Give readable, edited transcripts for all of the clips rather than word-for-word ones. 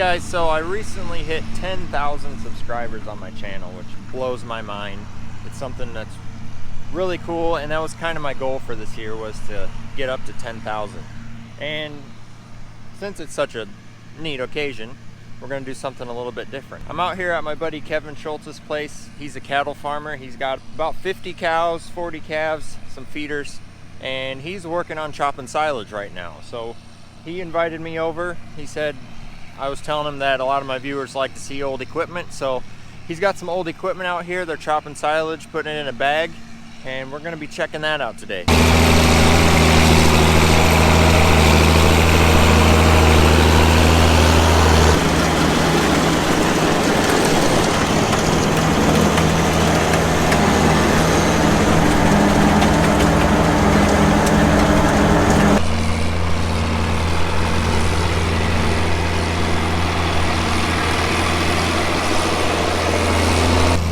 guys, so I recently hit 10,000 subscribers on my channel, which blows my mind. It's something that's really cool, and that was kind of my goal for this year, was to get up to 10,000. And since it's such a neat occasion, we're going to do something a little bit different. I'm out here at my buddy Kevin Schultz's place. He's a cattle farmer. He's got about 50 cows, 40 calves, some feeders, and he's working on chopping silage right now. So he invited me over. He said, I was telling him that a lot of my viewers like to see old equipment, so he's got some old equipment out here. They're chopping silage, putting it in a bag, and we're going to be checking that out today.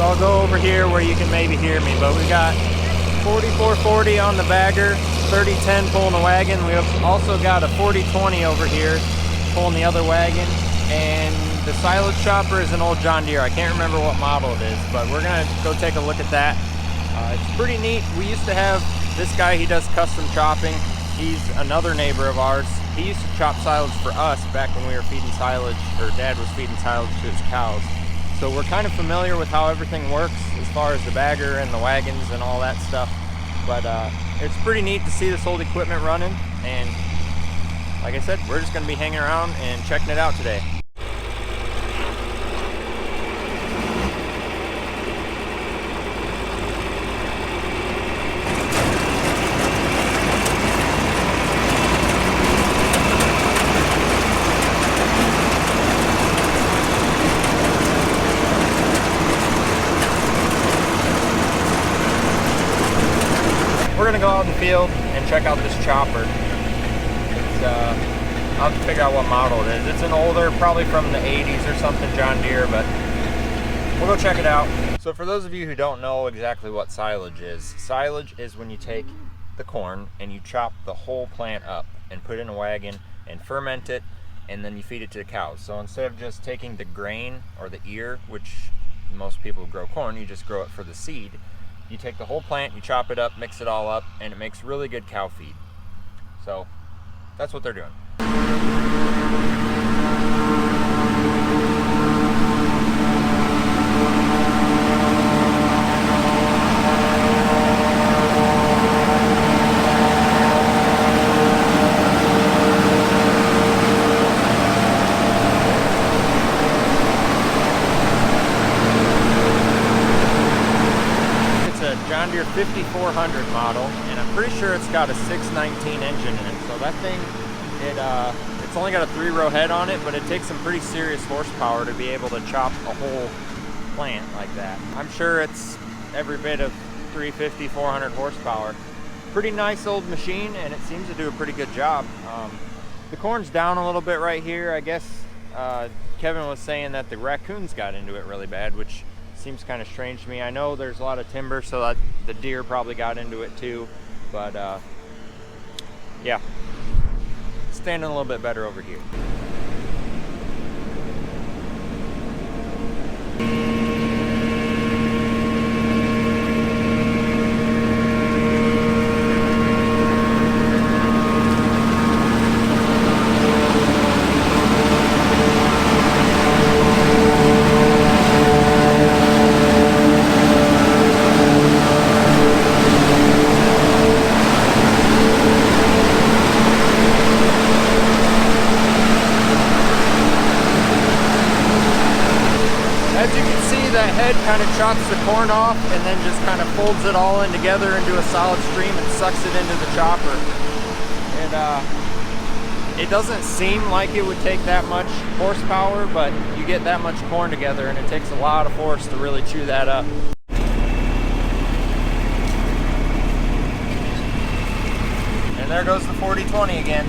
I'll go over here where you can maybe hear me, but we got 4440 on the bagger, 3010 pulling the wagon. We've also got a 4020 over here pulling the other wagon, and the silage chopper is an old John Deere. I can't remember what model it is, but we're gonna go take a look at that. It's pretty neat. We used to have this guy, he does custom chopping. He's another neighbor of ours. He used to chop silage for us back when we were feeding silage, or Dad was feeding silage to his cows. So we're kind of familiar with how everything works as far as the bagger and the wagons and all that stuff. But it's pretty neat to see this old equipment running. And like I said, we're just going to be hanging around and checking it out today. We're gonna go out in the field and check out this chopper. I'll have to figure out what model it is. It's an older, probably from the 80s or something, John Deere, but we'll go check it out. So for those of you who don't know exactly what silage is when you take the corn and you chop the whole plant up and put it in a wagon and ferment it, and then you feed it to the cows. So instead of just taking the grain or the ear, which most people who grow corn, you just grow it for the seed. You take the whole plant, you chop it up, mix it all up, and it makes really good cow feed. So that's what they're doing. John Deere 5400 model, and I'm pretty sure it's got a 619 engine in it. So that thing, it's only got a 3-row head on it, but it takes some pretty serious horsepower to be able to chop a whole plant like that. I'm sure it's every bit of 350, 400 horsepower. Pretty nice old machine, and it seems to do a pretty good job. The corn's down a little bit right here. I guess Kevin was saying that the raccoons got into it really bad, which seems kind of strange to me. I know there's a lot of timber, so that the deer probably got into it too, but yeah, standing a little bit better over here. As you can see, that head kind of chops the corn off and then just kind of folds it all in together into a solid stream and sucks it into the chopper. And it doesn't seem like it would take that much horsepower, but you get that much corn together and it takes a lot of force to really chew that up. And there goes the 4020 again.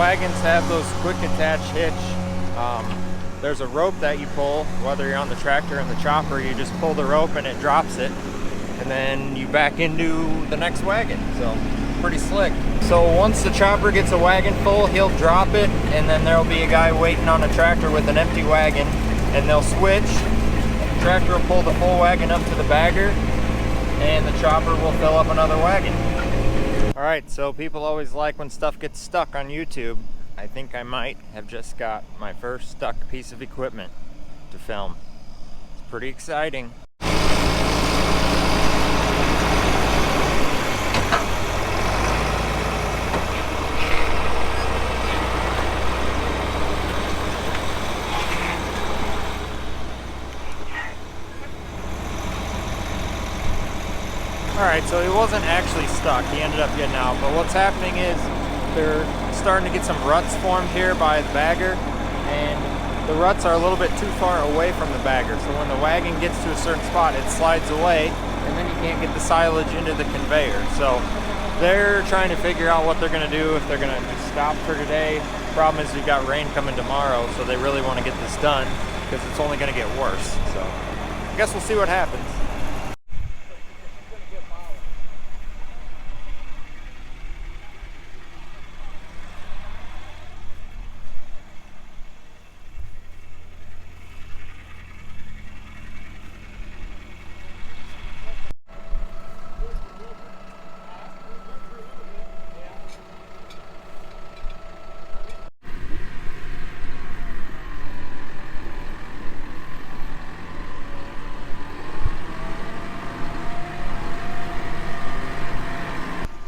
wagons have those quick attach hitch. There's a rope that you pull, whether you're on the tractor or in the chopper. You just pull the rope and it drops it, and then you back into the next wagon. So pretty slick. So once the chopper gets a wagon full, he'll drop it, and then there'll be a guy waiting on a tractor with an empty wagon, and they'll switch. The tractor will pull the full wagon up to the bagger, and the chopper will fill up another wagon. Alright, so people always like when stuff gets stuck on YouTube. I think I might have just got my first stuck piece of equipment to film. It's pretty exciting. Alright, so he wasn't actually stuck. He ended up getting out. But what's happening is they're starting to get some ruts formed here by the bagger, and the ruts are a little bit too far away from the bagger. So when the wagon gets to a certain spot, it slides away, and then you can't get the silage into the conveyor. So they're trying to figure out what they're going to do, if they're going to just stop for today. The problem is we've got rain coming tomorrow, so they really want to get this done because it's only going to get worse. So I guess we'll see what happens.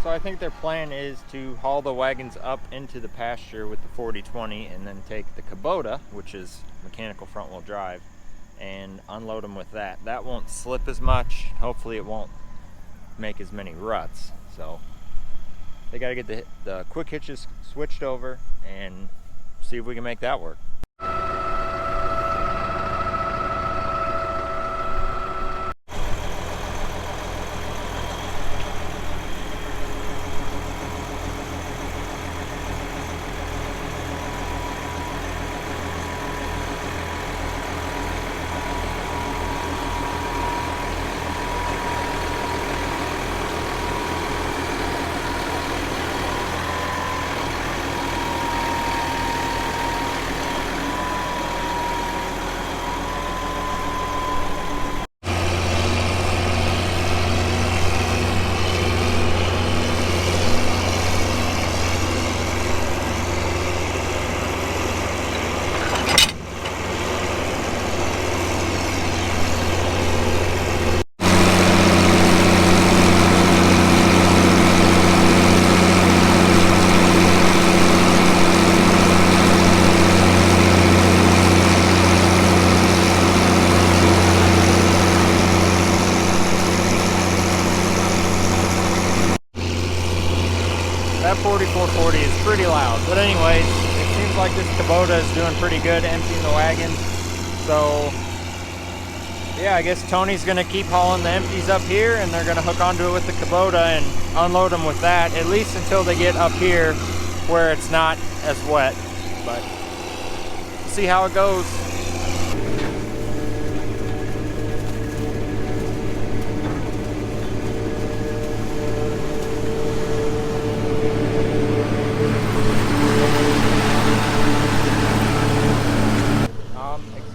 So I think their plan is to haul the wagons up into the pasture with the 40/20 and then take the Kubota, which is mechanical front wheel drive, and unload them with that. That won't slip as much. Hopefully it won't make as many ruts. So they got to get the quick hitches switched over and see if we can make that work. That 4440 is pretty loud, but anyways, it seems like this Kubota is doing pretty good emptying the wagon. So yeah, I guess Tony's gonna keep hauling the empties up here, and they're gonna hook onto it with the Kubota and unload them with that, at least until they get up here where it's not as wet. But we'll see how it goes.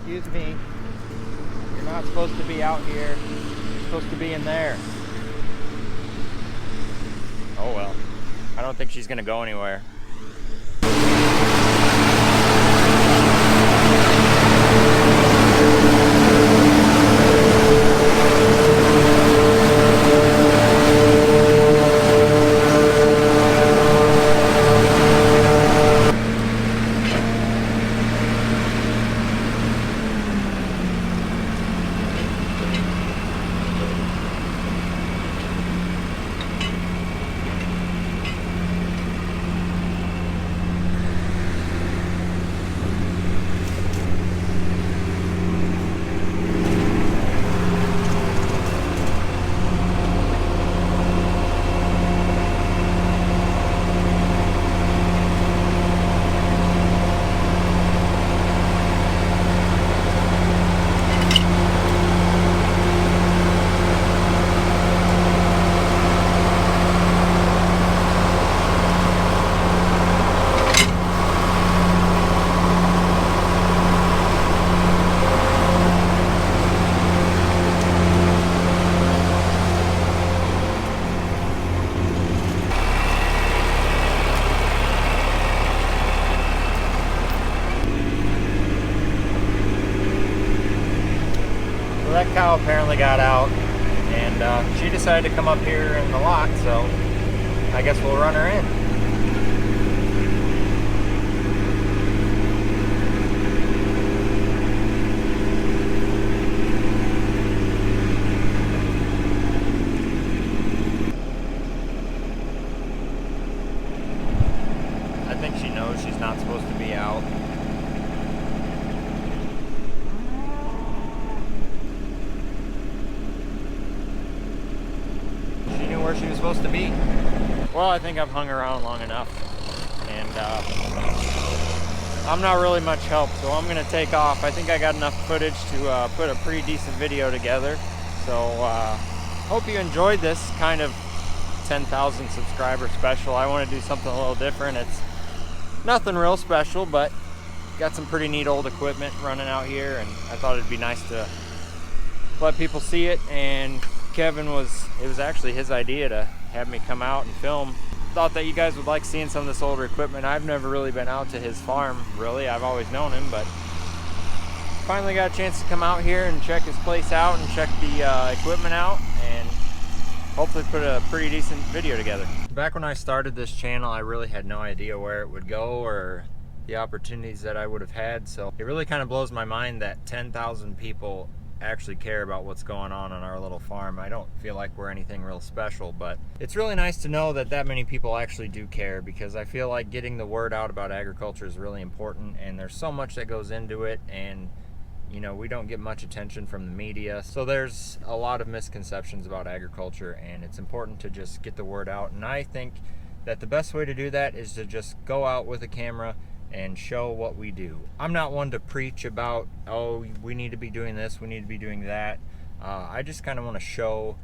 Excuse me, you're not supposed to be out here. You're supposed to be in there. Oh well, I don't think she's gonna go anywhere. cow apparently got out, and she decided to come up here in the lot, so I guess we'll run her in. I think she knows she's not supposed to be out. She knew where she was supposed to be. Well, I think I've hung around long enough, and I'm not really much help, so I'm gonna take off. I think I got enough footage to put a pretty decent video together. So hope you enjoyed this kind of 10,000 subscriber special. I want to do something a little different. It's nothing real special, but got some pretty neat old equipment running out here, and I thought it'd be nice to let people see it. And Kevin it was actually his idea to have me come out and film. Thought that you guys would like seeing some of this older equipment. I've never really been out to his farm, really. I've always known him, but finally got a chance to come out here and check his place out and check the equipment out, and hopefully put a pretty decent video together. Back when I started this channel, I really had no idea where it would go or the opportunities that I would have had, so it really kind of blows my mind that 10,000 people actually care about what's going on our little farm. I don't feel like we're anything real special, but it's really nice to know that many people actually do care, because I feel like getting the word out about agriculture is really important, and there's so much that goes into it, and you know, we don't get much attention from the media, so there's a lot of misconceptions about agriculture, and it's important to just get the word out. And I think that the best way to do that is to just go out with a camera and show what we do. I'm not one to preach about, oh, we need to be doing this, we need to be doing that. I just kind of want to show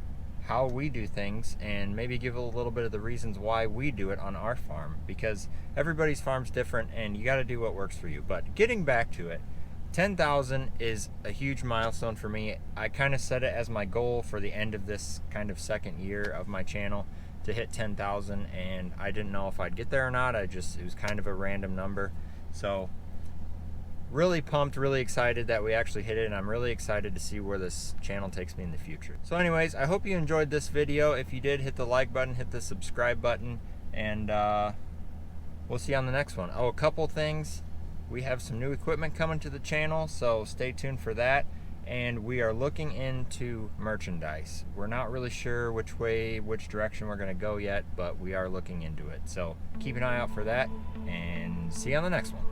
how we do things, and maybe give a little bit of the reasons why we do it on our farm, because everybody's farm's different, and you got to do what works for you. But getting back to it, 10,000 is a huge milestone for me. I kind of set it as my goal for the end of this kind of second year of my channel to hit 10,000, and I didn't know if I'd get there or not. It was kind of a random number. So really pumped, really excited that we actually hit it, and I'm really excited to see where this channel takes me in the future. So anyways, I hope you enjoyed this video. If you did, hit the like button, hit the subscribe button, and we'll see you on the next one. Oh, a couple things. We have some new equipment coming to the channel, so stay tuned for that. And we are looking into merchandise. We're not really sure which direction we're gonna go yet, but we are looking into it. So keep an eye out for that, and see you on the next one.